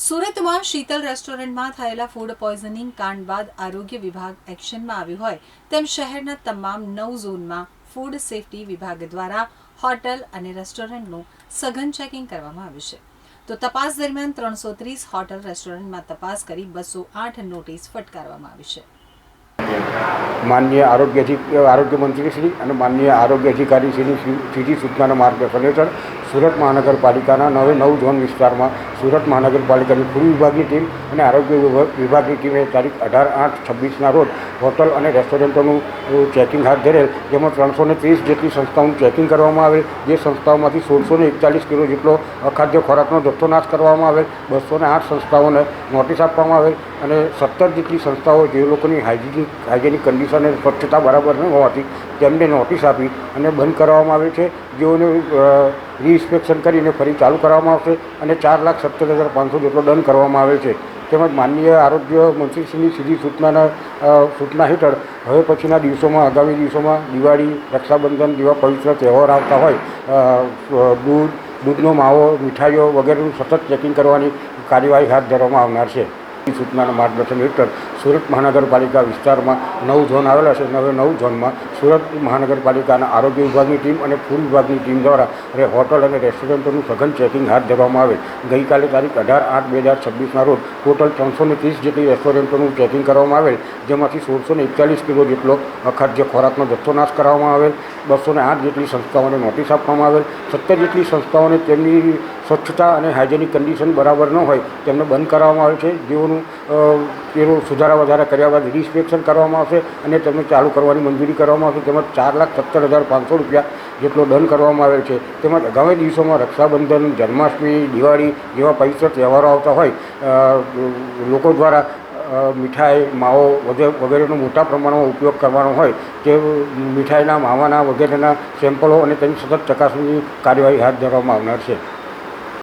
સુરતમાં શીતલ રેસ્ટોરન્ટમાં થયેલા ફૂડ પોઈઝનિંગ કાંડ બાદ આરોગ્ય વિભાગ એક્શનમાં આવ્યું હોય તેમ શહેરના તમામ 9 ઝોનમાં ફૂડ સેફટી વિભાગ દ્વારા હોટલ અને રેસ્ટોરન્ટનું સઘન ચેકિંગ કરવામાં આવ્યું છે. તો તપાસ દરમિયાન 330 હોટલ રેસ્ટોરન્ટમાં તપાસ કરી 208 નોટિસ ફટકારવામાં આવી છે. માનનીય આરોગ્ય મંત્રી શ્રી અને માનનીય આરોગ્ય અધિકારી શ્રીની સીધી સૂચનાના માર્ગદર્શન હેઠળ સુરત મહાનગરપાલિકાના 9 ઝોન વિસ્તારમાં સુરત મહાનગરપાલિકાની ફૂડ વિભાગની ટીમ અને આરોગ્ય વિભાગની ટીમે તારીખ 18/8/26ના રોજ હોટલ અને રેસ્ટોરન્ટોનું ચેકિંગ હાથ ધરેલ, જેમાં 330 જેટલી સંસ્થાઓનું ચેકિંગ કરવામાં આવેલ. જે સંસ્થાઓમાંથી 1641 કિલો જેટલો અખાદ્ય ખોરાકનો જથ્થો નાશ કરવામાં આવેલ. 208 સંસ્થાઓને નોટિસ આપવામાં આવેલ અને 17 જેટલી સંસ્થાઓ જે લોકોની હાઇજેનિક કન્ડિશન અને સ્વચ્છતા બરાબર ન હોવાથી તેમને નોટિસ આપી અને બંધ કરવામાં આવેલ છે. જેઓને રીઇન્સ્પેક્શન કરીને ફરી ચાલુ કરવામાં આવશે અને 4,70,500 જેટલો દંડ કરવામાં આવેલ છે. તેમજ માનનીય આરોગ્ય મંત્રીશ્રીની સીધી સૂચના હેઠળ હવે પછીના દિવસોમાં, આગામી દિવસોમાં દિવાળી, રક્ષાબંધન જેવા પવિત્ર તહેવાર આવતા હોય, દૂધનો માવો, મીઠાઈઓ વગેરેનું સતત ચેકિંગ કરવાની કાર્યવાહી હાથ ધરવામાં આવનાર છે. સૂચનાના માર્ગદર્શન હેઠળ સુરત મહાનગરપાલિકા વિસ્તારમાં 9 ઝોન આવેલા છે. 9 ઝોનમાં સુરત મહાનગરપાલિકાના આરોગ્ય વિભાગની ટીમ અને ફૂડ વિભાગની ટીમ દ્વારા હોટલ અને રેસ્ટોરન્ટોનું સઘન ચેકિંગ હાથ ધરવામાં આવેલ. ગઈકાલે તારીખ 18/8/2024ના રોજ ટોટલ 330 જેટલી રેસ્ટોરન્ટોનું ચેકિંગ કરવામાં આવેલ, જેમાંથી 1641 કિલો જેટલો અખાદ્ય ખોરાકનો જથ્થો નાશ કરવામાં આવેલ. 208 જેટલી સંસ્થાઓને નોટિસ આપવામાં આવેલ. 17 જેટલી સંસ્થાઓને તેમની સ્વચ્છતા અને હાઇજેનિક કન્ડિશન બરાબર ન હોય તેમને બંધ કરવામાં આવે છે. જેઓનું તેનું સુધારા વધારા કર્યા બાદ રીઇન્સ્પેક્શન કરવામાં આવશે અને તેમને ચાલુ કરવાની મંજૂરી કરવામાં આવશે. તેમજ 4,70,500 રૂપિયા જેટલો દંડ કરવામાં આવેલ છે. તેમજ આગામી દિવસોમાં રક્ષાબંધન, જન્માષ્ટમી, દિવાળી જેવા પવિત્ર તહેવારો આવતા હોય, લોકો દ્વારા મીઠાઈ, માવો વગેરેનો મોટા પ્રમાણમાં ઉપયોગ કરવાનો હોય તે મીઠાઈના, માવાના વગેરેના સેમ્પલો અને તેની સતત ચકાસણીની કાર્યવાહી હાથ ધરવામાં આવનાર છે.